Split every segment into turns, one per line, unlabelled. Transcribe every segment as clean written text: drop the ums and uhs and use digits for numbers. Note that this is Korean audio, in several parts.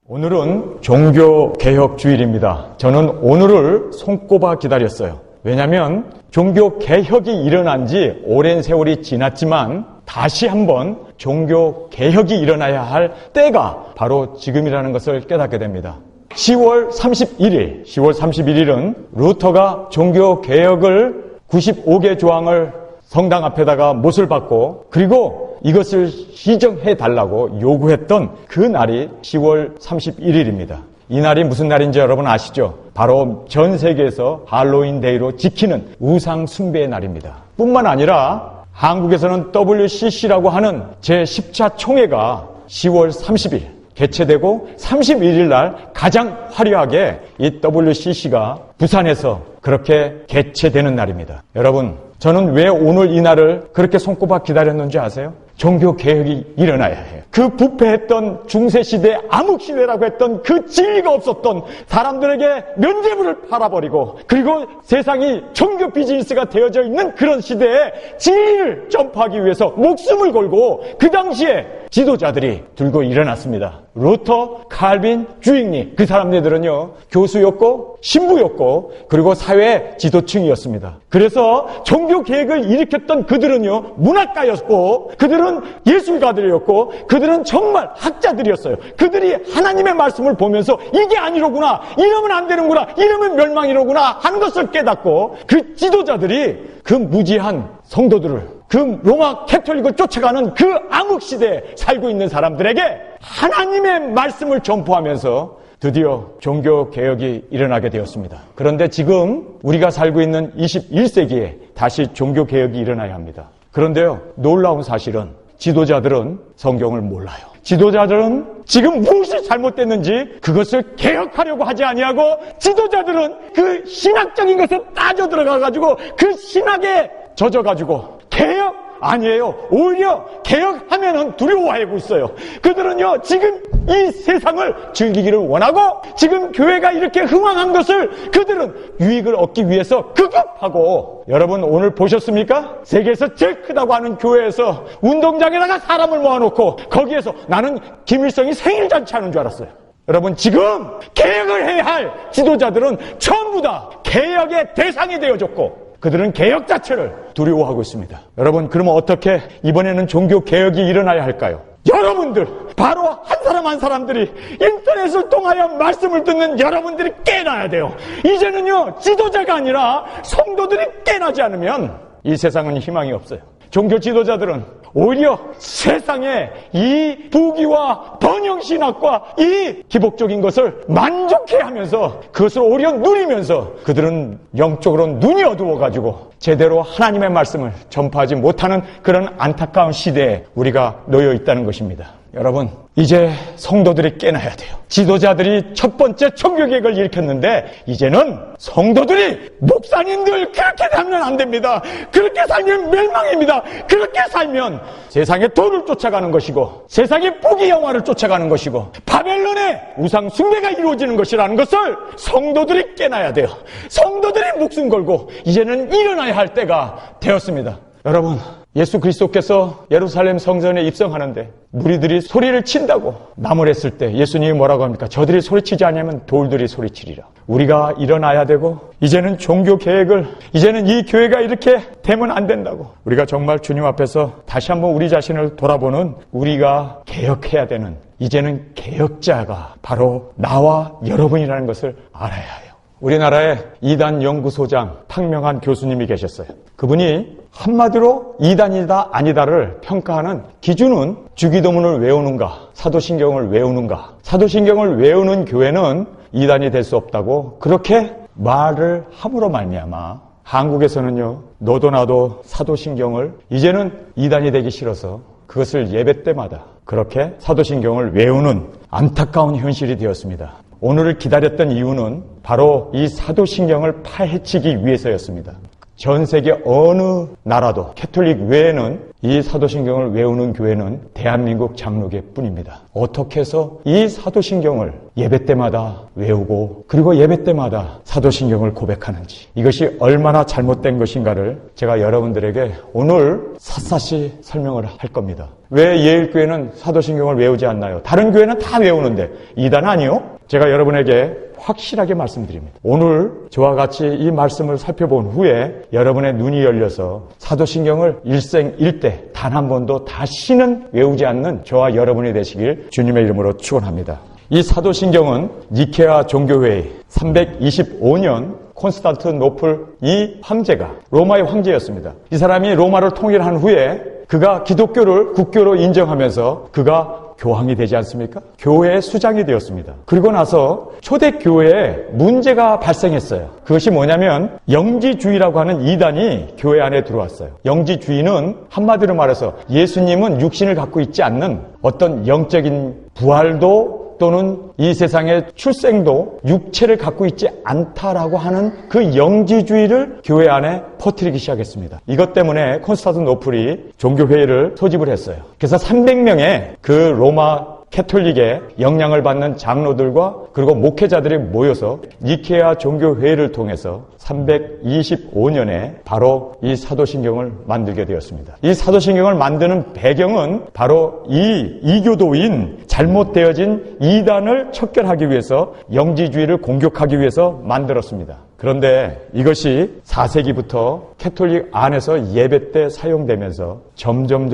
오늘은 종교개혁주일입니다. 저는 오늘을 손꼽아 기다렸어요. 왜냐하면 종교개혁이 일어난 지 오랜 세월이 지났지만 다시 한번 종교개혁이 일어나야 할 때가 바로 지금이라는 것을 깨닫게 됩니다. 10월 31일은 루터가 종교개혁을 95개 조항을 성당 앞에다가 못을 박고 그리고 이것을 시정해 달라고 요구했던 그 날이 10월 31일입니다. 이 날이 무슨 날인지 여러분 아시죠? 바로 전 세계에서 할로윈 데이로 지키는 우상 숭배의 날입니다. 뿐만 아니라 한국에서는 WCC라고 하는 제10차 총회가 10월 30일 개최되고 31일 날 가장 화려하게 이 WCC가 부산에서 그렇게 개최되는 날입니다. 여러분, 저는 왜 오늘 이 날을 그렇게 손꼽아 기다렸는지 아세요? 종교개혁이 일어나야 해요. 그 부패했던 중세시대 암흑시대라고 했던 그 진리가 없었던 사람들에게 면죄부를 팔아버리고 그리고 세상이 종교 비즈니스가 되어져 있는 그런 시대에 진리를 전파하기 위해서 목숨을 걸고 그 당시에 지도자들이 들고 일어났습니다. 루터, 칼빈, 주익리 그 사람들은요 교수였고 신부였고 그리고 사회 지도층이었습니다. 그래서 종교개혁을 일으켰던 그들은요 문학가였고 그들은 예술가들이었고 그들은 정말 학자들이었어요. 그들이 하나님의 말씀을 보면서 이게 아니로구나, 이러면 안 되는구나, 이러면 멸망이로구나 하는 것을 깨닫고 그 지도자들이 그 무지한 성도들을 그 로마 캐톨릭을 쫓아가는 그 암흑시대에 살고 있는 사람들에게 하나님의 말씀을 전포하면서 드디어 종교개혁이 일어나게 되었습니다. 그런데 지금 우리가 살고 있는 21세기에 다시 종교개혁이 일어나야 합니다. 그런데요, 놀라운 사실은 지도자들은 성경을 몰라요. 지도자들은 지금 무엇이 잘못됐는지 그것을 개혁하려고 하지 아니하고 지도자들은 그 신학적인 것에 따져 들어가가지고 그 신학에 젖어가지고 개혁 아니에요. 오히려 개혁하면은 두려워하고 있어요. 그들은요 지금 이 세상을 즐기기를 원하고 지금 교회가 이렇게 흥왕한 것을 그들은 유익을 얻기 위해서 급급하고, 여러분 오늘 보셨습니까? 세계에서 제일 크다고 하는 교회에서 운동장에다가 사람을 모아놓고 거기에서 나는 김일성이 생일잔치 하는 줄 알았어요. 여러분 지금 개혁을 해야 할 지도자들은 전부 다 개혁의 대상이 되어졌고 그들은 개혁 자체를 두려워하고 있습니다. 여러분, 그러면 어떻게 이번에는 종교개혁이 일어나야 할까요? 여러분들, 바로 한 사람 한 사람들이 인터넷을 통하여 말씀을 듣는 여러분들이 깨나야 돼요. 이제는요, 지도자가 아니라 성도들이 깨나지 않으면 이 세상은 희망이 없어요. 종교 지도자들은 오히려 세상에 이 부귀와 번영신학과 이 기복적인 것을 만족해하면서 그것을 오히려 누리면서 그들은 영적으로 눈이 어두워가지고 제대로 하나님의 말씀을 전파하지 못하는 그런 안타까운 시대에 우리가 놓여 있다는 것입니다. 여러분, 이제 성도들이 깨나야 돼요. 지도자들이 첫 번째 종교개혁을 일으켰는데 이제는 성도들이 목사님들 그렇게 살면 안 됩니다. 그렇게 살면 멸망입니다. 그렇게 살면 세상의 돈을 쫓아가는 것이고 세상의 부귀 영화를 쫓아가는 것이고 바벨론의 우상 숭배가 이루어지는 것이라는 것을 성도들이 깨나야 돼요. 성도들이 목숨 걸고 이제는 일어나야 할 때가 되었습니다. 여러분, 예수 그리스도께서 예루살렘 성전에 입성하는데 무리들이 소리를 친다고 나무랬을 때 예수님이 뭐라고 합니까? 저들이 소리치지 않으면 돌들이 소리치리라. 우리가 일어나야 되고 이제는 종교개혁을, 이제는 이 교회가 이렇게 되면 안 된다고 우리가 정말 주님 앞에서 다시 한번 우리 자신을 돌아보는, 우리가 개혁해야 되는, 이제는 개혁자가 바로 나와 여러분이라는 것을 알아야 해요. 우리나라에 이단 연구소장 탁명한 교수님이 계셨어요. 그분이 한마디로 이단이다 아니다를 평가하는 기준은 주기도문을 외우는가, 사도신경을 외우는가. 사도신경을 외우는 교회는 이단이 될 수 없다고 그렇게 말을 함으로 말미암아 한국에서는요, 너도 나도 사도신경을 이제는 이단이 되기 싫어서 그것을 예배 때마다 그렇게 사도신경을 외우는 안타까운 현실이 되었습니다. 오늘을 기다렸던 이유는 바로 이 사도신경을 파헤치기 위해서였습니다. 전 세계 어느 나라도 캐톨릭 외에는 이 사도신경을 외우는 교회는 대한민국 장로교 뿐입니다. 어떻게 해서 이 사도신경을 예배 때마다 외우고 그리고 예배 때마다 사도신경을 고백하는지, 이것이 얼마나 잘못된 것인가를 제가 여러분들에게 오늘 샅샅이 설명을 할 겁니다. 왜 예일교회는 사도신경을 외우지 않나요? 다른 교회는 다 외우는데 이단 아니요? 제가 여러분에게 확실하게 말씀드립니다. 오늘 저와 같이 이 말씀을 살펴본 후에 여러분의 눈이 열려서 사도신경을 일생일대 단 한 번도 다시는 외우지 않는 저와 여러분이 되시길 주님의 이름으로 축원합니다. 이 사도신경은 니케아 종교회의 325년 콘스탄티노플 이 황제가 로마의 황제였습니다. 이 사람이 로마를 통일한 후에 그가 기독교를 국교로 인정하면서 그가 교황이 되지 않습니까? 교회의 수장이 되었습니다. 그리고 나서 초대교회에 문제가 발생했어요. 그것이 뭐냐면 영지주의라고 하는 이단이 교회 안에 들어왔어요. 영지주의는 한마디로 말해서 예수님은 육신을 갖고 있지 않는 어떤 영적인 부활도 또는 이 세상의 출생도 육체를 갖고 있지 않다라고 하는 그 영지주의를 교회 안에 퍼뜨리기 시작했습니다. 이것 때문에 콘스탄티노플이 종교회의를 소집을 했어요. 그래서 300명의 그 로마 캐톨릭의 영향을 받는 장로들과 그리고 목회자들이 모여서 니케아 종교회의를 통해서 325년에 바로 이 사도신경을 만들게 되었습니다. 이 사도신경을 만드는 배경은 바로 이 이교도인 잘못되어진 이단을 척결하기 위해서 영지주의를 공격하기 위해서 만들었습니다. 그런데 이것이 4세기부터 캐톨릭 안에서 예배 때 사용되면서 점점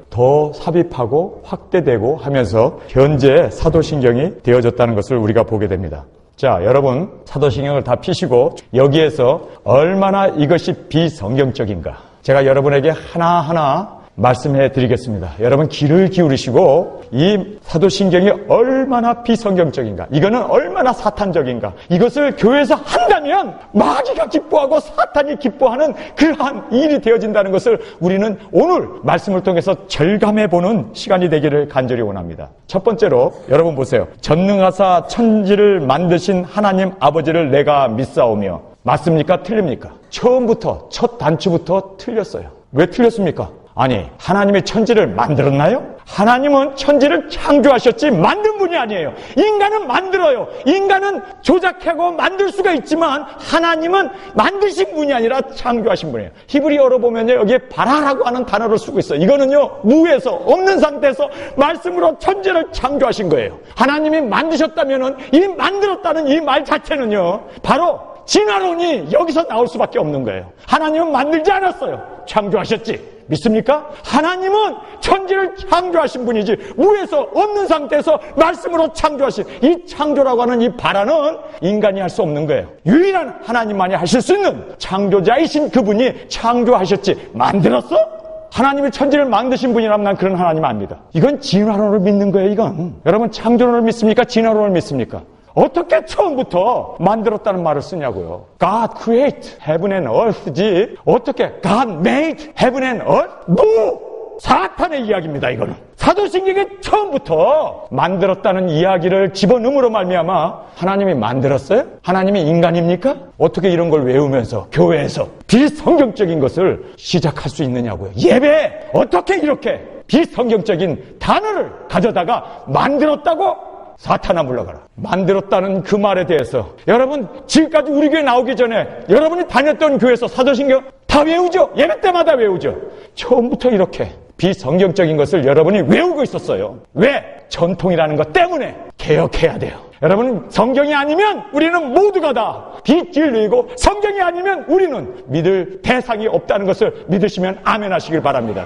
더 삽입하고 확대되고 하면서 현재 사도신경이 되어졌다는 것을 우리가 보게 됩니다. 자, 여러분 사도신경을 다 피시고 여기에서 얼마나 이것이 비성경적인가 제가 여러분에게 하나하나 말씀해 드리겠습니다. 여러분 귀를 기울이시고 이 사도신경이 얼마나 비성경적인가, 이거는 얼마나 사탄적인가, 이것을 교회에서 한다면 마귀가 기뻐하고 사탄이 기뻐하는 그러한 일이 되어진다는 것을 우리는 오늘 말씀을 통해서 절감해보는 시간이 되기를 간절히 원합니다. 첫 번째로 여러분 보세요. 전능하사 천지를 만드신 하나님 아버지를 내가 믿사오며, 맞습니까? 틀립니까? 처음부터 첫 단추부터 틀렸어요. 왜 틀렸습니까? 아니, 하나님이 천지를 만들었나요? 하나님은 천지를 창조하셨지 만든 분이 아니에요. 인간은 만들어요. 인간은 조작하고 만들 수가 있지만 하나님은 만드신 분이 아니라 창조하신 분이에요. 히브리어로 보면요, 여기에 바라라고 하는 단어를 쓰고 있어요. 이거는요, 무에서 없는 상태에서 말씀으로 천지를 창조하신 거예요. 하나님이 만드셨다면은 이 만들었다는 이 말 자체는요, 바로 진화론이 여기서 나올 수밖에 없는 거예요. 하나님은 만들지 않았어요. 창조하셨지. 믿습니까? 하나님은 천지를 창조하신 분이지 무에서 없는 상태에서 말씀으로 창조하신, 이 창조라고 하는 이 바라는 인간이 할 수 없는 거예요. 유일한 하나님만이 하실 수 있는 창조자이신 그분이 창조하셨지 만들었어? 하나님이 천지를 만드신 분이라면 난 그런 하나님 아닙니다. 이건 진화론을 믿는 거예요. 이건 여러분 창조론을 믿습니까? 진화론을 믿습니까? 어떻게 처음부터 만들었다는 말을 쓰냐고요. God create heaven and earth지 어떻게 God made heaven and earth? No! 사탄의 이야기입니다. 이거는 사도신경이 처음부터 만들었다는 이야기를 집어넣음으로 말미암아 하나님이 만들었어요? 하나님이 인간입니까? 어떻게 이런 걸 외우면서 교회에서 비성경적인 것을 시작할 수 있느냐고요. 예배 어떻게 이렇게 비성경적인 단어를 가져다가 만들었다고? 사탄아 물러가라. 만들었다는 그 말에 대해서 여러분 지금까지 우리 교회 나오기 전에 여러분이 다녔던 교회에서 사도신경 다 외우죠? 예배 때마다 외우죠? 처음부터 이렇게 비성경적인 것을 여러분이 외우고 있었어요. 왜? 전통이라는 것 때문에 개혁해야 돼요. 여러분 성경이 아니면 우리는 모두가 다 비진리이고 성경이 아니면 우리는 믿을 대상이 없다는 것을 믿으시면 아멘 하시길 바랍니다.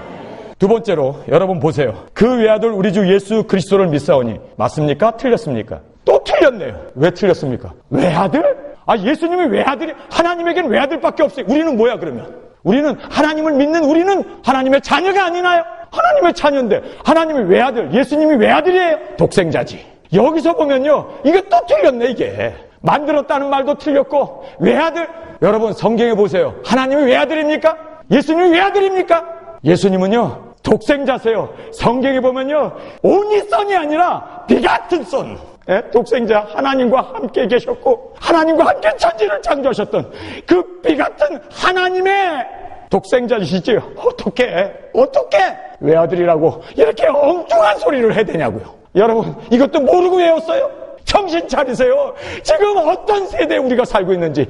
두 번째로 여러분 보세요. 그 외아들 우리 주 예수 그리스도를 믿사오니, 맞습니까? 틀렸습니까? 또 틀렸네요. 왜 틀렸습니까? 외아들? 아, 예수님이 외아들이, 하나님에게는 외아들밖에 없어요. 우리는 뭐야 그러면? 우리는 하나님을 믿는 우리는 하나님의 자녀가 아니나요? 하나님의 자녀인데 하나님이 외아들, 예수님이 외아들이에요? 독생자지. 여기서 보면요, 이게 또 틀렸네. 이게 만들었다는 말도 틀렸고 외아들, 여러분 성경에 보세요. 하나님이 외아들입니까? 예수님이 외아들입니까? 예수님은요 독생자세요. 성경에 보면요 only son이 아니라 비같은 son, 독생자 하나님과 함께 계셨고 하나님과 함께 천지를 창조하셨던 그 비같은 하나님의 독생자이시지요. 어떻게 외아들이라고 이렇게 엉뚱한 소리를 해야 되냐고요. 여러분, 이것도 모르고 외웠어요? 정신 차리세요. 지금 어떤 세대에 우리가 살고 있는지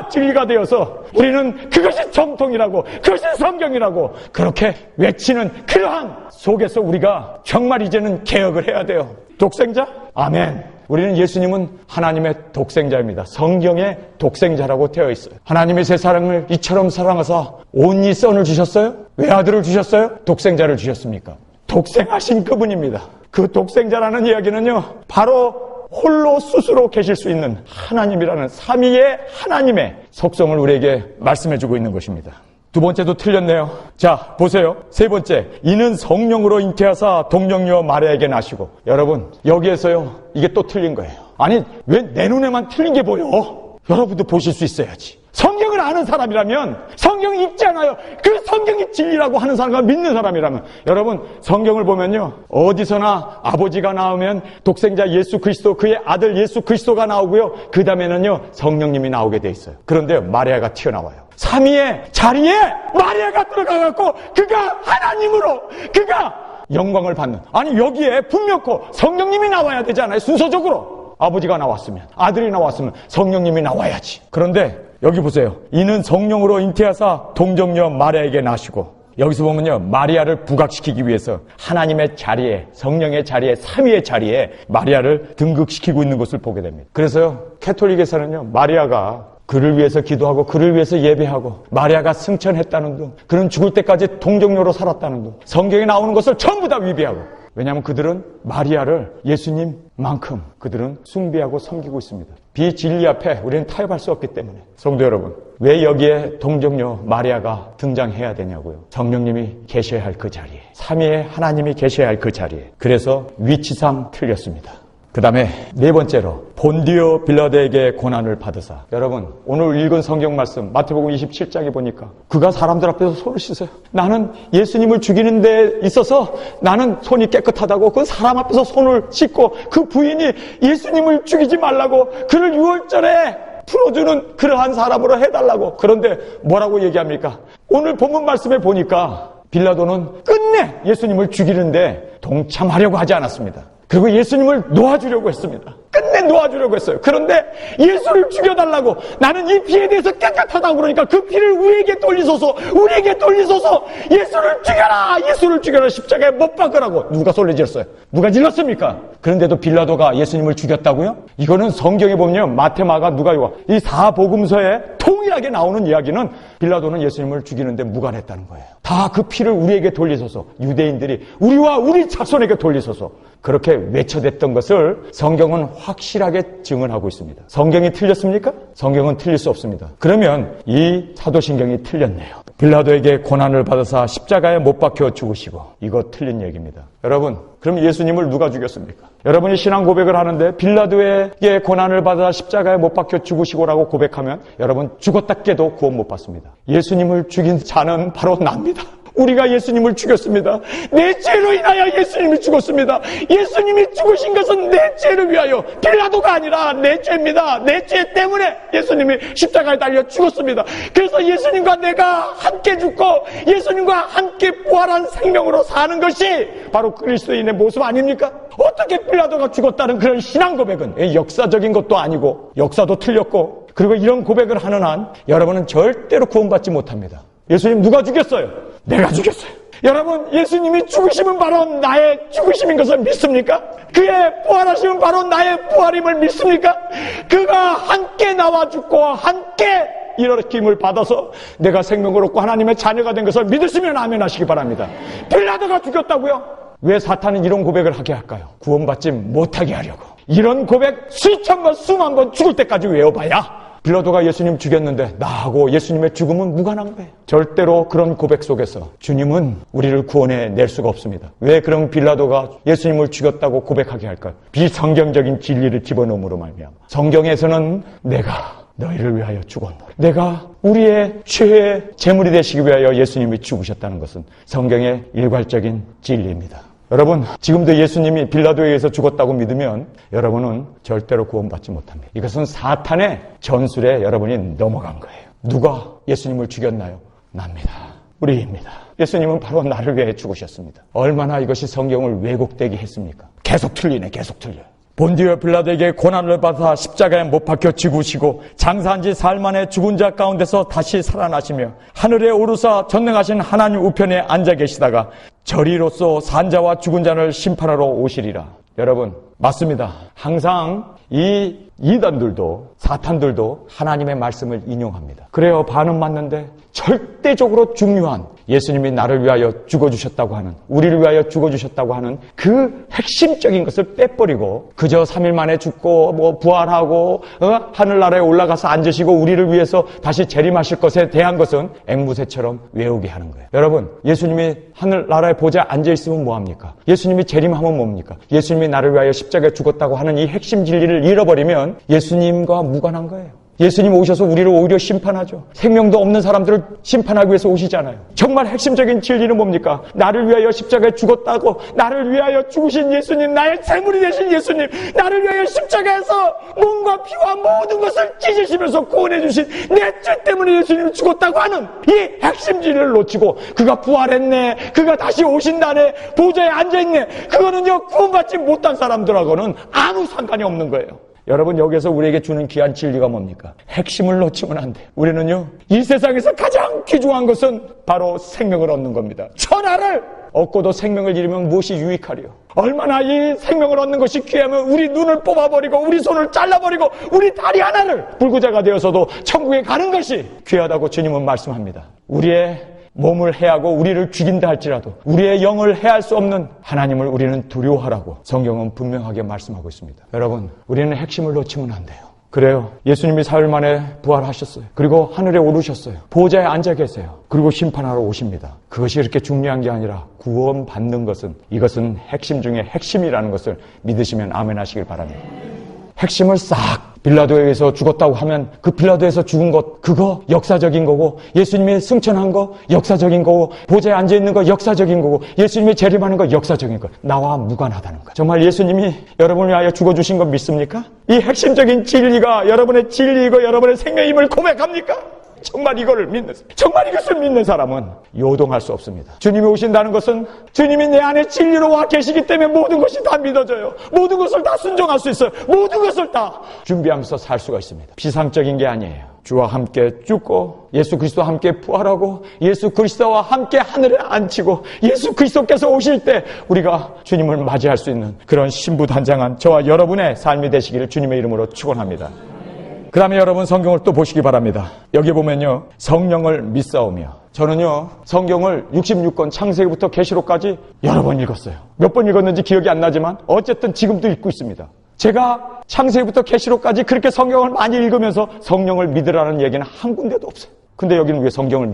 진리가 되어서 우리는 그것이 정통이라고, 그것이 성경이라고 그렇게 외치는 그러한 속에서 우리가 정말 이제는 개혁을 해야 돼요. 독생자? 아멘. 우리는 예수님은 하나님의 독생자입니다. 성경의 독생자라고 되어 있어요. 하나님의 세 사랑을 이처럼 사랑하사 온리 선을 주셨어요? 외아들을 주셨어요? 독생자를 주셨습니까? 독생하신 그분입니다. 그 독생자라는 이야기는요, 바로 홀로 스스로 계실 수 있는 하나님이라는 삼위의 하나님의 속성을 우리에게 말씀해주고 있는 것입니다. 두 번째도 틀렸네요. 자, 보세요. 세 번째, 이는 성령으로 잉태하사 동정녀 마리아에게 나시고. 여러분, 여기에서요, 이게 또 틀린 거예요. 아니, 왜 내 눈에만 틀린 게 보여? 여러분도 보실 수 있어야지. 성경을 아는 사람이라면, 성경이 있잖아요. 그 성경이 진리라고 하는 사람과 믿는 사람이라면, 여러분, 성경을 보면요, 어디서나 아버지가 나오면 독생자 예수 그리스도, 그의 아들 예수 그리스도가 나오고요, 그 다음에는요, 성령님이 나오게 돼 있어요. 그런데 마리아가 튀어나와요. 삼위의 자리에 마리아가 들어가갖고 그가 하나님으로, 그가 영광을 받는. 아니, 여기에 분명코 성령님이 나와야 되잖아요. 순서적으로 아버지가 나왔으면, 아들이 나왔으면 성령님이 나와야지. 그런데 여기 보세요. 이는 성령으로 잉태하사 동정녀 마리아에게 나시고. 여기서 보면요, 마리아를 부각시키기 위해서 하나님의 자리에, 성령의 자리에, 삼위의 자리에 마리아를 등극시키고 있는 것을 보게 됩니다. 그래서요, 캐톨릭에서는요, 마리아가 그를 위해서 기도하고 그를 위해서 예배하고 마리아가 승천했다는 둥, 그는 죽을 때까지 동정녀로 살았다는 둥, 성경에 나오는 것을 전부 다 위배하고. 왜냐하면 그들은 마리아를 예수님만큼 그들은 숭배하고 섬기고 있습니다. 비진리 앞에 우리는 타협할 수 없기 때문에. 성도 여러분, 왜 여기에 동정녀 마리아가 등장해야 되냐고요. 성령님이 계셔야 할 그 자리에, 삼위의 하나님이 계셔야 할 그 자리에. 그래서 위치상 틀렸습니다. 그 다음에 네 번째로 본디오 빌라도에게 고난을 받으사. 여러분, 오늘 읽은 성경 말씀 마태복음 27장에 보니까 그가 사람들 앞에서 손을 씻어요. 나는 예수님을 죽이는 데 있어서 나는 손이 깨끗하다고 그 사람 앞에서 손을 씻고 그 부인이 예수님을 죽이지 말라고 그를 유월절에 풀어주는 그러한 사람으로 해달라고. 그런데 뭐라고 얘기합니까? 오늘 본문 말씀에 보니까 빌라도는 끝내 예수님을 죽이는데 동참하려고 하지 않았습니다. 그리고 예수님을 놓아주려고 했습니다. 끝내 놓아주려고 했어요. 그런데 예수를 죽여달라고, 나는 이 피에 대해서 깨끗하다고 그러니까 그 피를 우리에게 돌리소서, 예수를 죽여라, 십자가에 못 박으라고. 누가 소리 질렀어요? 누가 질렀습니까? 그런데도 빌라도가 예수님을 죽였다고요? 이거는 성경에 보면 마태, 마가, 누가, 요한 이 사복음서에 동일하게 나오는 이야기는 빌라도는 예수님을 죽이는데 무관했다는 거예요. 다 그 피를 우리에게 돌리소서, 유대인들이 우리와 우리 자손에게 돌리소서, 그렇게 외쳐댔던 것을 성경은 확실하게 증언하고 있습니다. 성경이 틀렸습니까? 성경은 틀릴 수 없습니다. 그러면 이 사도신경이 틀렸네요. 빌라도에게 고난을 받아서 십자가에 못 박혀 죽으시고, 이거 틀린 얘기입니다. 여러분, 그럼 예수님을 누가 죽였습니까? 여러분이 신앙 고백을 하는데 빌라도에게 고난을 받아 십자가에 못 박혀 죽으시고라고 고백하면 여러분 죽었다 깨도 구원 못 받습니다. 예수님을 죽인 자는 바로 납니다. 우리가 예수님을 죽였습니다. 내 죄로 인하여 예수님이 죽었습니다. 예수님이 죽으신 것은 내 죄를 위하여, 빌라도가 아니라 내 죄입니다. 내 죄 때문에 예수님이 십자가에 달려 죽었습니다. 그래서 예수님과 내가 함께 죽고 예수님과 함께 부활한 생명으로 사는 것이 바로 그리스도인의 모습 아닙니까? 어떻게 빌라도가 죽었다는 그런 신앙 고백은 역사적인 것도 아니고, 역사도 틀렸고, 그리고 이런 고백을 하는 한 여러분은 절대로 구원받지 못합니다. 예수님 누가 죽였어요? 내가 죽였어요. 여러분, 예수님이 죽으심은 바로 나의 죽으심인 것을 믿습니까? 그의 부활하심은 바로 나의 부활임을 믿습니까? 그가 함께 나와 죽고 함께 일으킴을 받아서 내가 생명을 얻고 하나님의 자녀가 된 것을 믿으시면 아멘 하시기 바랍니다. 빌라도가 죽였다고요? 왜 사탄은 이런 고백을 하게 할까요? 구원받지 못하게 하려고. 이런 고백 수천 번, 수만 번 죽을 때까지 외워봐야 빌라도가 예수님 죽였는데 나하고 예수님의 죽음은 무관한 거예요. 절대로 그런 고백 속에서 주님은 우리를 구원해 낼 수가 없습니다. 왜 그럼 빌라도가 예수님을 죽였다고 고백하게 할까요? 비성경적인 진리를 집어넣음으로 말미암아. 성경에서는 내가 너희를 위하여 죽었노라, 내가 우리의 죄의 제물이 되시기 위하여 예수님이 죽으셨다는 것은 성경의 일괄적인 진리입니다. 여러분, 지금도 예수님이 빌라도에 의해서 죽었다고 믿으면 여러분은 절대로 구원받지 못합니다. 이것은 사탄의 전술에 여러분이 넘어간 거예요. 누가 예수님을 죽였나요? 납니다. 우리입니다. 예수님은 바로 나를 위해 죽으셨습니다. 얼마나 이것이 성경을 왜곡되게 했습니까? 계속 틀리네, 계속 틀려요. 본디오 빌라도에게 고난을 받아 십자가에 못 박혀 죽으시고 장사한 지 사흘 만에 죽은 자 가운데서 다시 살아나시며 하늘에 오르사 전능하신 하나님 우편에 앉아 계시다가 저리로서 산자와 죽은 자를 심판하러 오시리라. 여러분, 맞습니다. 항상 이 이단들도 사탄들도 하나님의 말씀을 인용합니다. 그래요, 반은 맞는데 절대적으로 중요한 예수님이 나를 위하여 죽어주셨다고 하는, 우리를 위하여 죽어주셨다고 하는 그 핵심적인 것을 빼버리고 그저 3일 만에 죽고 부활하고 하늘나라에 올라가서 앉으시고 우리를 위해서 다시 재림하실 것에 대한 것은 앵무새처럼 외우게 하는 거예요. 여러분, 예수님이 하늘나라에 보좌에 앉아있으면 뭐합니까? 예수님이 재림하면 뭡니까? 예수님이 나를 위하여 십자가에 죽었다고 하는 이 핵심 진리를 잃어버리면 예수님과 무관한 거예요. 예수님 오셔서 우리를 오히려 심판하죠. 생명도 없는 사람들을 심판하기 위해서 오시잖아요. 정말 핵심적인 진리는 뭡니까? 나를 위하여 십자가에 죽었다고, 나를 위하여 죽으신 예수님, 나의 재물이 되신 예수님, 나를 위하여 십자가에서 몸과 피와 모든 것을 찢으시면서 구원해 주신 내 죄 때문에 예수님이 죽었다고 하는 이 핵심 진리를 놓치고 그가 부활했네, 그가 다시 오신다네, 보좌에 앉아있네, 그거는요 구원받지 못한 사람들하고는 아무 상관이 없는 거예요. 여러분, 여기서 우리에게 주는 귀한 진리가 뭡니까? 핵심을 놓치면 안 돼요. 우리는요, 이 세상에서 가장 귀중한 것은 바로 생명을 얻는 겁니다. 천하를 얻고도 생명을 잃으면 무엇이 유익하리요? 얼마나 이 생명을 얻는 것이 귀하면 우리 눈을 뽑아버리고 우리 손을 잘라버리고 우리 다리 하나를 불구자가 되어서도 천국에 가는 것이 귀하다고 주님은 말씀합니다. 우리의 몸을 해하고 우리를 죽인다 할지라도 우리의 영을 해할 수 없는 하나님을 우리는 두려워하라고 성경은 분명하게 말씀하고 있습니다. 여러분, 우리는 핵심을 놓치면 안 돼요. 그래요, 예수님이 사흘 만에 부활하셨어요. 그리고 하늘에 오르셨어요. 보좌에 앉아 계세요. 그리고 심판하러 오십니다. 그것이 그렇게 중요한 게 아니라 구원받는 것은, 이것은 핵심 중에 핵심이라는 것을 믿으시면 아멘 하시길 바랍니다. 핵심을 싹 빌라도에 의해서 죽었다고 하면 그 빌라도에서 죽은 것, 그거 역사적인 거고, 예수님이 승천한 거 역사적인 거고, 보좌에 앉아있는 거 역사적인 거고, 예수님이 재림하는 거 역사적인 거, 나와 무관하다는 거. 정말 예수님이 여러분을 위하여 죽어주신 거 믿습니까? 이 핵심적인 진리가 여러분의 진리이고 여러분의 생명임을 고백합니까? 정말 이거를 믿는, 정말 이것을 믿는 사람은 요동할 수 없습니다. 주님이 오신다는 것은 주님이 내 안에 진리로 와 계시기 때문에 모든 것이 다 믿어져요. 모든 것을 다 순종할 수 있어요. 모든 것을 다 준비하면서 살 수가 있습니다. 비상적인 게 아니에요. 주와 함께 죽고 예수 그리스도와 함께 부활하고 예수 그리스도와 함께 하늘에 앉히고 예수 그리스도께서 오실 때 우리가 주님을 맞이할 수 있는 그런 신부단장한 저와 여러분의 삶이 되시기를 주님의 이름으로 축원합니다. 그 다음에 여러분 성경을 또 보시기 바랍니다. 여기 보면요, 성령을 믿사오며. 저는요, 성경을 66권 창세기부터 계시록까지 여러 번 읽었어요. 몇 번 읽었는지 기억이 안 나지만 어쨌든 지금도 읽고 있습니다. 제가 창세기부터 계시록까지 그렇게 성경을 많이 읽으면서 성령을 믿으라는 얘기는 한 군데도 없어요. 근데 여기는 왜 성경을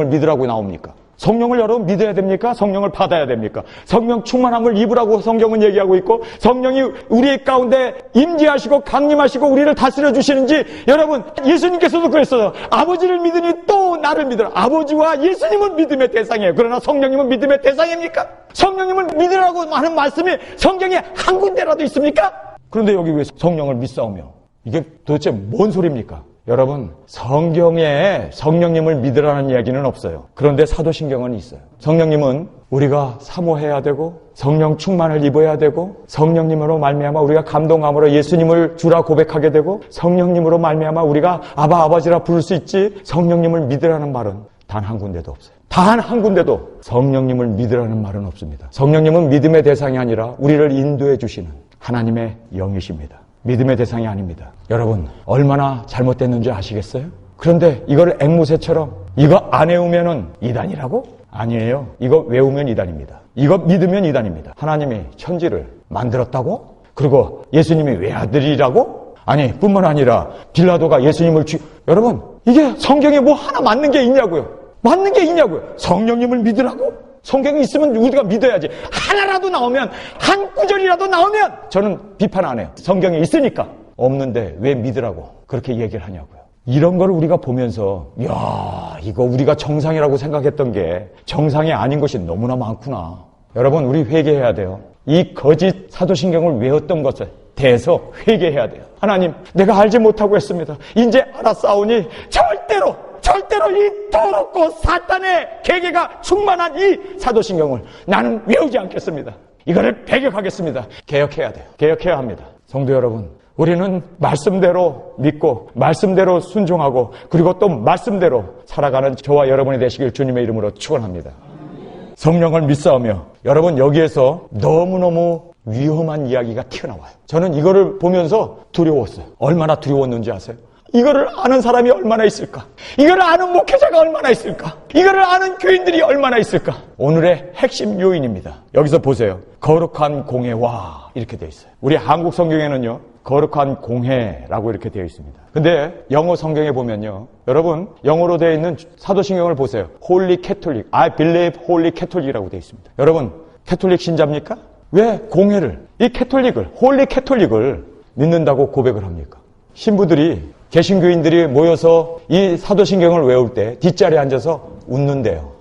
믿으라고 나옵니까? 성령을 여러분 믿어야 됩니까? 성령을 받아야 됩니까? 성령 충만함을 입으라고 성경은 얘기하고 있고, 성령이 우리 가운데 임재하시고 강림하시고 우리를 다스려 주시는지, 여러분 예수님께서도 그랬어요. 아버지를 믿으니 또 나를 믿으라. 아버지와 예수님은 믿음의 대상이에요. 그러나 성령님은 믿음의 대상입니까? 성령님을 믿으라고 하는 말씀이 성경에 한 군데라도 있습니까? 그런데 여기 왜 성령을 믿사오며? 이게 도대체 뭔 소리입니까? 여러분, 성경에 성령님을 믿으라는 이야기는 없어요. 그런데 사도신경은 있어요. 성령님은 우리가 사모해야 되고 성령 충만을 입어야 되고 성령님으로 말미암아 우리가 감동함으로 예수님을 주라 고백하게 되고 성령님으로 말미암아 우리가 아바 아버지라 부를 수 있지, 성령님을 믿으라는 말은 단 한 군데도 없어요. 단 한 군데도 성령님을 믿으라는 말은 없습니다. 성령님은 믿음의 대상이 아니라 우리를 인도해 주시는 하나님의 영이십니다. 믿음의 대상이 아닙니다. 여러분, 얼마나 잘못됐는지 아시겠어요? 그런데 이걸 앵무새처럼 이거 안 외우면은 이단이라고? 아니에요. 이거 외우면 이단입니다. 이거 믿으면 이단입니다. 하나님이 천지를 만들었다고? 그리고 예수님이 외아들이라고? 아니, 뿐만 아니라 빌라도가 예수님을 여러분, 이게 성경에 뭐 하나 맞는 게 있냐고요? 맞는 게 있냐고요? 성령님을 믿으라고? 성경이 있으면 우리가 믿어야지. 하나라도 나오면, 한 구절이라도 나오면 저는 비판 안 해요. 성경에 있으니까. 없는데 왜 믿으라고 그렇게 얘기를 하냐고요. 이런 걸 우리가 보면서, 이야, 이거 우리가 정상이라고 생각했던 게 정상이 아닌 것이 너무나 많구나. 여러분, 우리 회개해야 돼요. 이 거짓 사도신경을 외웠던 것에 대해서 회개해야 돼요. 하나님, 내가 알지 못하고 했습니다. 이제 알았사오니 절대로 이 더럽고 사탄의 계계가 충만한 이 사도신경을 나는 외우지 않겠습니다. 이거를 배격하겠습니다. 개혁해야 돼요. 개혁해야 합니다. 성도 여러분, 우리는 말씀대로 믿고 말씀대로 순종하고 그리고 또 말씀대로 살아가는 저와 여러분이 되시길 주님의 이름으로 축원합니다. 성령을 믿사오며, 여러분, 여기에서 너무너무 위험한 이야기가 튀어나와요. 저는 이거를 보면서 두려웠어요. 얼마나 두려웠는지 아세요? 이거를 아는 사람이 얼마나 있을까? 이거를 아는 목회자가 얼마나 있을까? 이거를 아는 교인들이 얼마나 있을까? 오늘의 핵심 요인입니다. 여기서 보세요. 거룩한 공회와 이렇게 되어 있어요. 우리 한국 성경에는요, 거룩한 공회라고 이렇게 되어 있습니다. 근데 영어 성경에 보면요, 여러분, 영어로 되어 있는 사도신경을 보세요. Holy Catholic, I believe Holy Catholic이라고 되어 있습니다. 여러분, 캐톨릭 신자입니까? 왜 공회를, 이 캐톨릭을, 홀리 캐톨릭을 믿는다고 고백을 합니까? 신부들이, 개신교인들이 모여서 이 사도신경을 외울 때 뒷자리에 앉아서 웃는데요.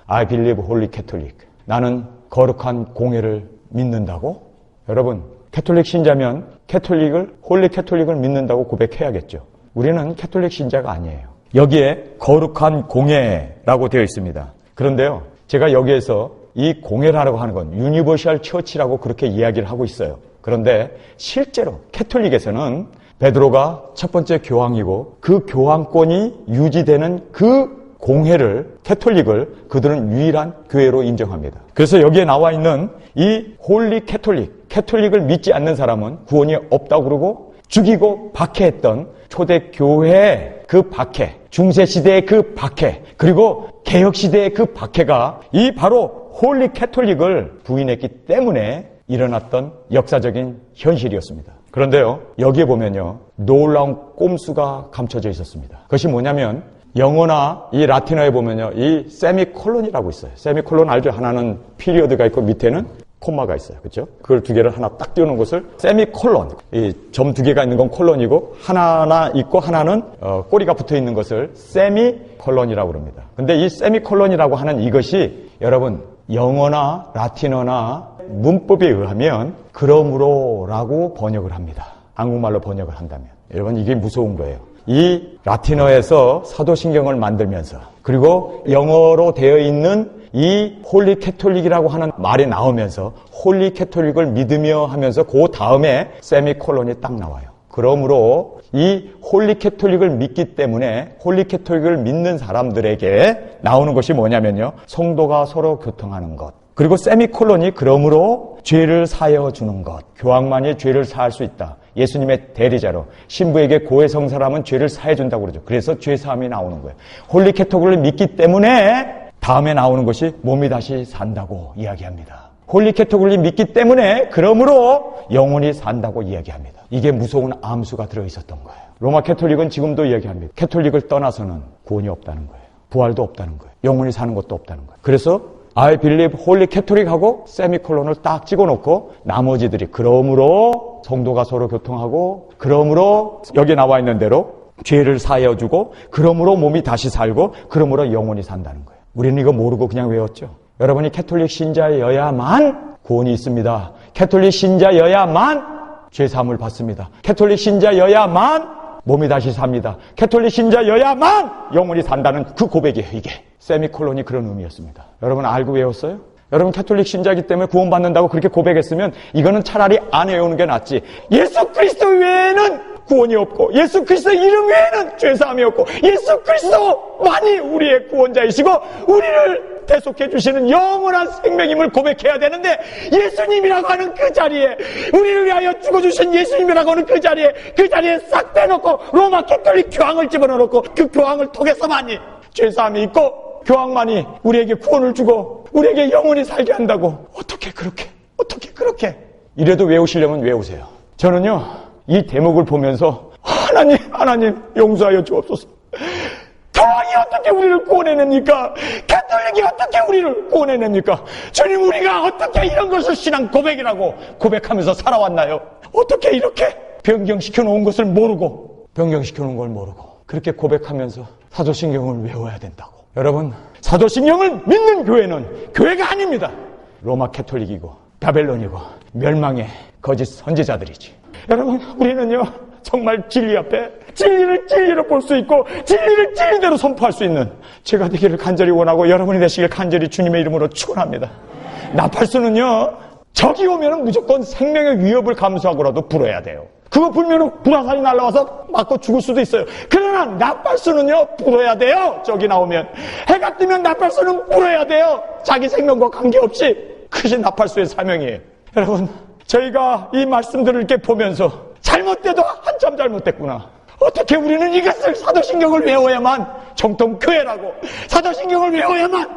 I believe Holy Catholic. 나는 거룩한 공회를 믿는다고? 여러분, 캐톨릭 신자면 캐톨릭을, 홀리 캐톨릭을 믿는다고 고백해야겠죠. 우리는 캐톨릭 신자가 아니에요. 여기에 거룩한 공회라고 되어 있습니다. 그런데요, 제가 여기에서 이 공회라고 하는 건 유니버셜 처치라고 그렇게 이야기를 하고 있어요. 그런데 실제로 캐톨릭에서는 베드로가 첫 번째 교황이고 그 교황권이 유지되는 그 공회를, 캐톨릭을 그들은 유일한 교회로 인정합니다. 그래서 여기에 나와 있는 이 홀리 캐톨릭, 캐톨릭을 믿지 않는 사람은 구원이 없다고 그러고, 죽이고 박해했던 초대교회의 그 박해, 중세시대의 그 박해, 그리고 개혁시대의 그 박해가 이 바로 홀리 캐톨릭을 부인했기 때문에 일어났던 역사적인 현실이었습니다. 그런데요, 여기에 보면요, 놀라운 꼼수가 감춰져 있었습니다. 그것이 뭐냐면, 영어나 이 라틴어에 보면요, 이 세미콜론이라고 있어요. 세미콜론 알죠? 하나는 피리어드가 있고 밑에는 콤마가 있어요. 그렇죠? 그걸 두 개를 하나 딱 띄우는 것을 세미콜론, 이 점 두 개가 있는 건 콜론이고 하나 있고 하나는 꼬리가 붙어 있는 것을 세미콜론이라고 합니다. 근데 이 세미콜론이라고 하는 이것이 여러분, 영어나 라틴어나 문법에 의하면 그러므로라고 번역을 합니다. 한국말로 번역을 한다면. 여러분, 이게 무서운 거예요. 이 라틴어에서 사도신경을 만들면서, 그리고 영어로 되어 있는 이 홀리 캐톨릭이라고 하는 말이 나오면서 홀리 캐톨릭을 믿으며 하면서 그 다음에 세미콜론이 딱 나와요. 그러므로 이 홀리 캐톨릭을 믿기 때문에 홀리 캐톨릭을 믿는 사람들에게 나오는 것이 뭐냐면요, 성도가 서로 교통하는 것, 그리고 세미콜론이 그러므로 죄를 사하여 주는 것. 교황만이 죄를 사할 수 있다. 예수님의 대리자로 신부에게 고해 성사하면 죄를 사해 준다고 그러죠. 그래서 죄 사함이 나오는 거예요. 홀리 캐톨릭을 믿기 때문에 다음에 나오는 것이 몸이 다시 산다고 이야기합니다. 홀리 캐톨릭을 믿기 때문에 그러므로 영혼이 산다고 이야기합니다. 이게 무서운 암수가 들어있었던 거예요. 로마 캐톨릭은 지금도 이야기합니다. 캐톨릭을 떠나서는 구원이 없다는 거예요. 부활도 없다는 거예요. 영혼이 사는 것도 없다는 거예요. 그래서 I believe 홀리 캐톨릭하고 세미콜론을 딱 찍어놓고 나머지들이 그러므로 성도가 서로 교통하고, 그러므로 여기 나와 있는 대로 죄를 사하여주고, 그러므로 몸이 다시 살고, 그러므로 영혼이 산다는 거예요. 우리는 이거 모르고 그냥 외웠죠. 여러분이 캐톨릭 신자여야만 구원이 있습니다. 캐톨릭 신자여야만 죄사함을 받습니다. 캐톨릭 신자여야만 몸이 다시 삽니다. 캐톨릭 신자여야만 영혼이 산다는 그 고백이에요, 이게. 세미콜론이 그런 의미였습니다. 여러분 알고 외웠어요? 여러분 캐톨릭 신자이기 때문에 구원받는다고 그렇게 고백했으면 이거는 차라리 안 외우는 게 낫지. 예수 그리스도 외에는 구원이 없고, 예수 그리스도 이름 외에는 죄사함이 없고, 예수 그리스도만이 우리의 구원자이시고 우리를 대속해 주시는 영원한 생명임을 고백해야 되는데, 예수님이라고 하는 그 자리에, 우리를 위하여 죽어주신 예수님이라고 하는 그 자리에 싹 빼놓고 로마 캐톨릭 교황을 집어넣고 그 교황을 통해서만이 죄사함이 있고, 교황만이 우리에게 구원을 주고 우리에게 영원히 살게 한다고. 어떻게 그렇게 이래도 외우시려면 외우세요. 저는요, 이 대목을 보면서 하나님 용서하여 주옵소서. 교황이 어떻게 우리를 구원해냅니까? 캐톨릭이 어떻게 우리를 구원해냅니까? 주님, 우리가 어떻게 이런 것을 신앙 고백이라고 고백하면서 살아왔나요? 어떻게 이렇게 변경시켜 놓은 것을 모르고, 변경시켜 놓은 걸 모르고 그렇게 고백하면서 사도신경을 외워야 된다고. 여러분, 사도신경을 믿는 교회는 교회가 아닙니다. 로마 캐톨릭이고 바벨론이고 멸망의 거짓 선지자들이지. 여러분, 우리는요 정말 진리 앞에 진리를 진리로 볼 수 있고 진리를 진리대로 선포할 수 있는 제가 되기를 간절히 원하고 여러분이 되시길 간절히 주님의 이름으로 축원합니다. 나팔수는요 적이 오면 무조건 생명의 위협을 감수하고라도 불어야 돼요. 그거 불면은 불화살이 날라와서 맞고 죽을 수도 있어요. 그러나 나팔수는요 불어야 돼요. 적이 나오면. 해가 뜨면 나팔수는 불어야 돼요. 자기 생명과 관계없이. 그것이 나팔수의 사명이에요. 여러분, 저희가 이 말씀들을 이렇게 보면서 잘못돼도 한참 잘못됐구나. 어떻게 우리는 이것을 사도신경을 외워야만 정통 교회라고, 사도신경을 외워야만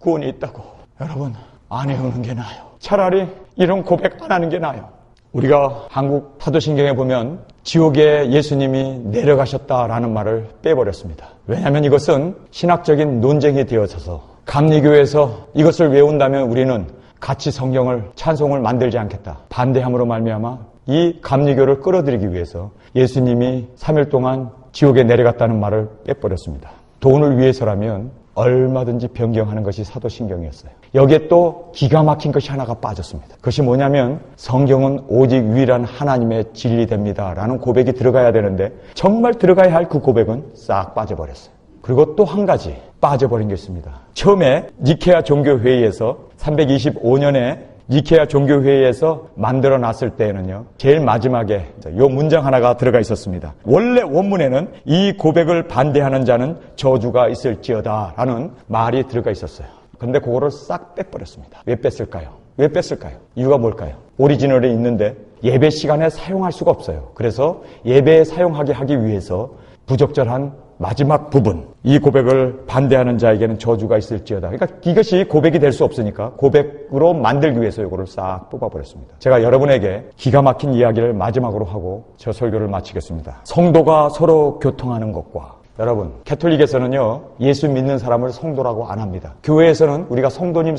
구원이 있다고. 여러분, 안 외우는 게 나아요. 차라리 이런 고백 안 하는 게 나아요. 우리가 한국 사도신경에 보면 지옥에 예수님이 내려가셨다라는 말을 빼버렸습니다. 왜냐하면 이것은 신학적인 논쟁이 되어져서 감리교에서 이것을 외운다면 우리는 같이 성경을 찬송을 만들지 않겠다. 반대함으로 말미암아 이 감리교를 끌어들이기 위해서 예수님이 3일 동안 지옥에 내려갔다는 말을 빼버렸습니다. 돈을 위해서라면 얼마든지 변경하는 것이 사도신경이었어요. 여기에 또 기가 막힌 것이 하나가 빠졌습니다. 그것이 뭐냐면 성경은 오직 유일한 하나님의 진리됩니다 라는 고백이 들어가야 되는데 정말 들어가야 할 그 고백은 싹 빠져버렸어요. 그리고 또 한 가지 빠져버린 게 있습니다. 처음에 니케아 종교회의에서 325년에 니케아 종교회의에서 만들어놨을 때에는요 제일 마지막에 이 문장 하나가 들어가 있었습니다. 원래 원문에는 이 고백을 반대하는 자는 저주가 있을지어다 라는 말이 들어가 있었어요. 그런데 그거를 싹 빼버렸습니다. 왜 뺐을까요? 왜 뺐을까요? 이유가 뭘까요? 오리지널에 있는데 예배 시간에 사용할 수가 없어요. 그래서 예배에 사용하게 하기 위해서 부적절한 마지막 부분, 이 고백을 반대하는 자에게는 저주가 있을지어다. 그러니까 이것이 고백이 될 수 없으니까 고백으로 만들기 위해서 이거를 싹 뽑아버렸습니다. 제가 여러분에게 기가 막힌 이야기를 마지막으로 하고 저 설교를 마치겠습니다. 성도가 서로 교통하는 것과, 여러분, 캐톨릭에서는요 예수 믿는 사람을 성도라고 안 합니다. 교회에서는 우리가 성도님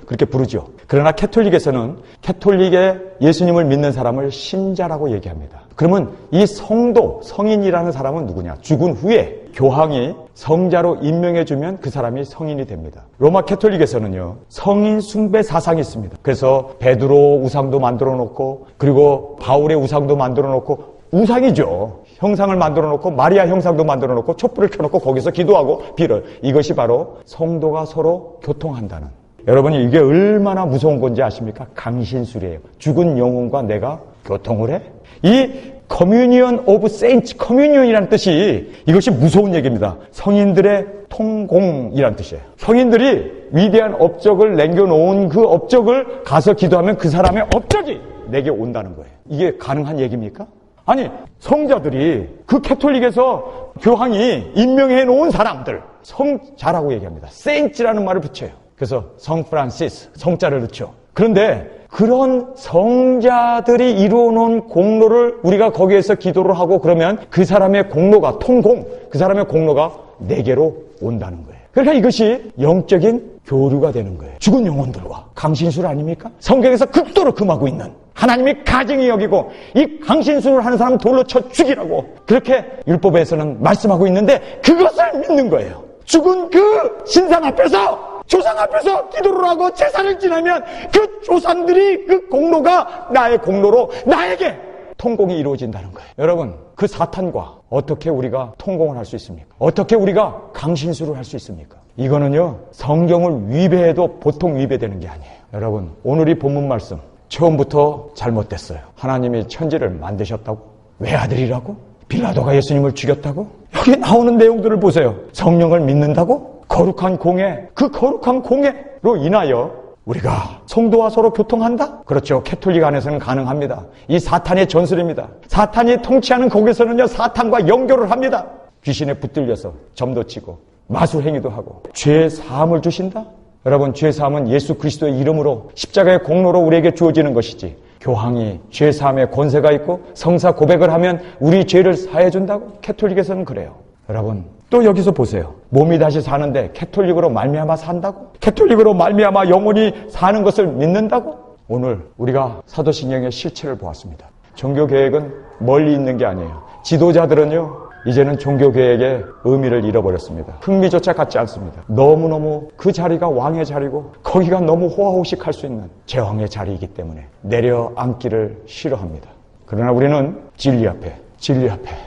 그렇게 부르죠. 그러나 캐톨릭에서는 캐톨릭의 예수님을 믿는 사람을 신자라고 얘기합니다. 그러면 이 성도, 성인이라는 사람은 누구냐? 죽은 후에 교황이 성자로 임명해주면 그 사람이 성인이 됩니다. 로마 캐톨릭에서는요 성인 숭배 사상이 있습니다. 그래서 베드로 우상도 만들어 놓고, 그리고 바울의 우상도 만들어 놓고, 우상이죠. 형상을 만들어 놓고, 마리아 형상도 만들어 놓고, 촛불을 켜놓고 거기서 기도하고 빌어요. 이것이 바로 성도가 서로 교통한다는. 여러분이 이게 얼마나 무서운 건지 아십니까? 강신술이에요. 죽은 영혼과 내가 교통을 해? 이 커뮤니언 오브 세인츠, 커뮤니언이라는 뜻이, 이것이 무서운 얘기입니다. 성인들의 통공이라는 뜻이에요. 성인들이 위대한 업적을 남겨놓은 그 업적을 가서 기도하면 그 사람의 업적이 내게 온다는 거예요. 이게 가능한 얘기입니까? 아니, 성자들이 그 캐톨릭에서 교황이 임명해 놓은 사람들, 성자라고 얘기합니다. 세인츠라는 말을 붙여요. 그래서 성 프란시스, 성자를 넣죠. 그런데 그런 성자들이 이루어놓은 공로를 우리가 거기에서 기도를 하고 그러면 그 사람의 공로가, 통공, 그 사람의 공로가 내게로 온다는 거예요. 그러니까 이것이 영적인 교류가 되는 거예요. 죽은 영혼들과. 강신술 아닙니까? 성경에서 극도로 금하고 있는, 하나님이 가증히 여기고 이 강신술을 하는 사람은 돌로 쳐 죽이라고 그렇게 율법에서는 말씀하고 있는데, 그것을 믿는 거예요. 죽은 그 신상 앞에서, 조상 앞에서 기도를 하고 제사를 지내면 그 조상들이, 그 공로가 나의 공로로 나에게 통공이 이루어진다는 거예요. 여러분, 그 사탄과 어떻게 우리가 통공을 할 수 있습니까? 어떻게 우리가 강신술을 할 수 있습니까? 이거는요 성경을 위배해도 보통 위배되는 게 아니에요. 여러분, 오늘 이 본문 말씀 처음부터 잘못됐어요. 하나님이 천지를 만드셨다고? 외아들이라고? 빌라도가 예수님을 죽였다고? 여기 나오는 내용들을 보세요. 성령을 믿는다고? 거룩한 공예, 그 거룩한 공예로 인하여 우리가 성도와 서로 교통한다? 그렇죠. 캐톨릭 안에서는 가능합니다. 이 사탄의 전술입니다. 사탄이 통치하는 거기서는요 사탄과 연결을 합니다. 귀신에 붙들려서 점도 치고 마술 행위도 하고. 죄 사함을 주신다? 여러분, 죄 사함은 예수 그리스도의 이름으로 십자가의 공로로 우리에게 주어지는 것이지, 교황이 죄 사함의 권세가 있고 성사 고백을 하면 우리 죄를 사해 준다고? 캐톨릭에서는 그래요. 여러분, 또 여기서 보세요. 몸이 다시 사는데 캐톨릭으로 말미암아 산다고? 캐톨릭으로 말미암아 영혼이 사는 것을 믿는다고? 오늘 우리가 사도신경의 실체를 보았습니다. 종교 계획은 멀리 있는 게 아니에요. 지도자들은요 이제는 종교개혁의 의미를 잃어버렸습니다. 흥미조차 갖지 않습니다. 너무너무 그 자리가 왕의 자리고 거기가 너무 호화호식할 수 있는 제왕의 자리이기 때문에 내려앉기를 싫어합니다. 그러나 우리는 진리 앞에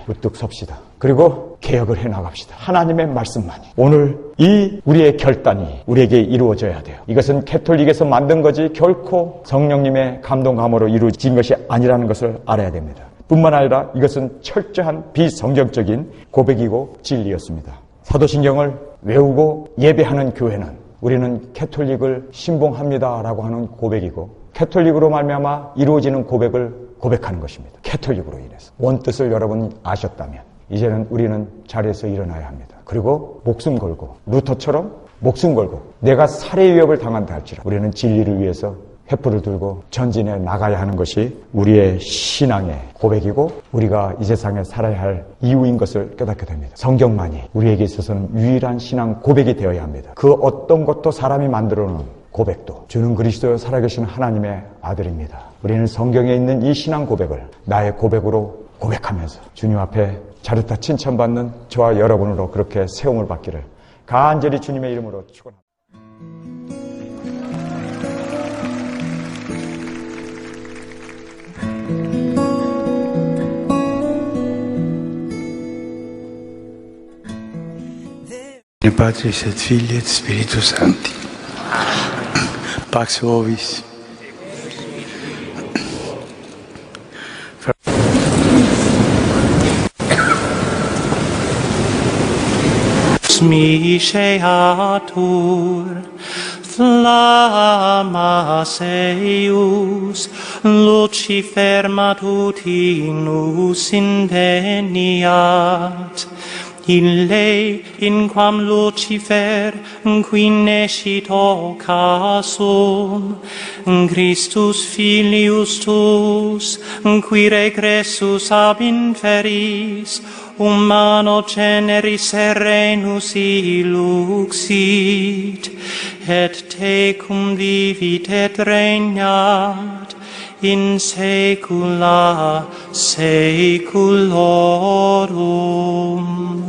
우뚝 섭시다. 그리고 개혁을 해나갑시다. 하나님의 말씀만이. 오늘 이 우리의 결단이 우리에게 이루어져야 돼요. 이것은 캐톨릭에서 만든 거지 결코 성령님의 감동감으로 이루어진 것이 아니라는 것을 알아야 됩니다. 뿐만 아니라 이것은 철저한 비성경적인 고백이고 진리였습니다. 사도신경을 외우고 예배하는 교회는 우리는 캐톨릭을 신봉합니다라고 하는 고백이고 캐톨릭으로 말미암아 이루어지는 고백을 고백하는 것입니다. 캐톨릭으로 인해서. 원뜻을 여러분 아셨다면 이제는 우리는 자리에서 일어나야 합니다. 그리고 목숨 걸고 루터처럼 목숨 걸고 내가 살해 위협을 당한다 할지라 우리는 진리를 위해서 횃불을 들고 전진해 나가야 하는 것이 우리의 신앙의 고백이고 우리가 이 세상에 살아야 할 이유인 것을 깨닫게 됩니다. 성경만이 우리에게 있어서는 유일한 신앙 고백이 되어야 합니다. 그 어떤 것도 사람이 만들어 놓은 고백도 주는 그리스도 살아계신 하나님의 아들입니다. 우리는 성경에 있는 이 신앙 고백을 나의 고백으로 고백하면서 주님 앞에 자르다 칭찬받는 저와 여러분으로 그렇게 세움을 받기를 간절히 주님의 이름으로 축원합니다.
Patris et Filii et Spiritus Sancti. Pax vobis.
Miseatur flammas eius Lucifer matutinus indeniat ille in quam Lucifer qui nescit occasum Christus filius tuus qui regressus ab inferis humano generis serenus iluxit et tecum vivit et regnat in saecula saeculorum.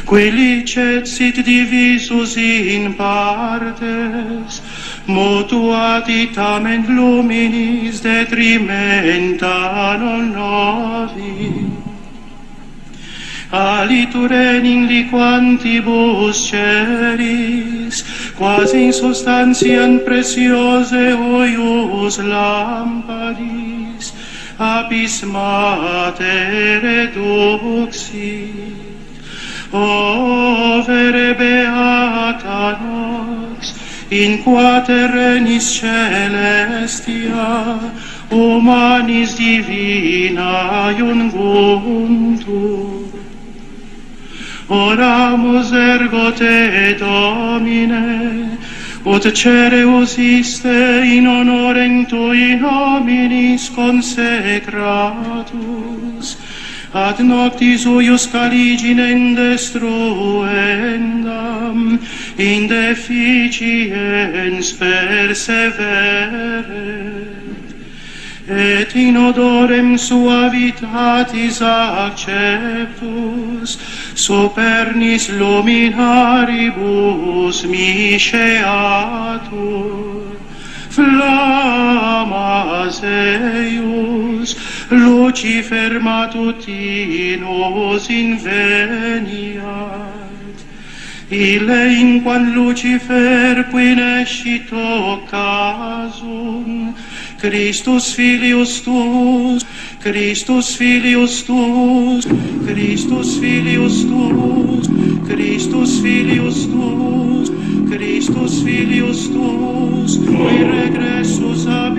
Qui licet sit divisus in partes, mutuati tamen luminis detrimenta non novi. Aliture in liquantibus ceris, quasi in substantiam preciose oius lampadis, apis mater reduxit. O vere beata nox, in qua terrenis celestia, humanis divina iunguntur. Oramus ergo te, Domine, ut cereus iste in honorem tui nominis consecratus, ad noctis uius caliginem destruendam, in deficiens perseveret, et in odorem suavitatis acceptus, supernis luminaribus miseatur. Flammas eius, Lucifer matutinus inveniat. Ille in quam Lucifer qui nescit occasum, Christus filius tuus, Christus filius tuus, Christus filius tuus, Christus filius tuus, Christus filius tuus, qui regressus ab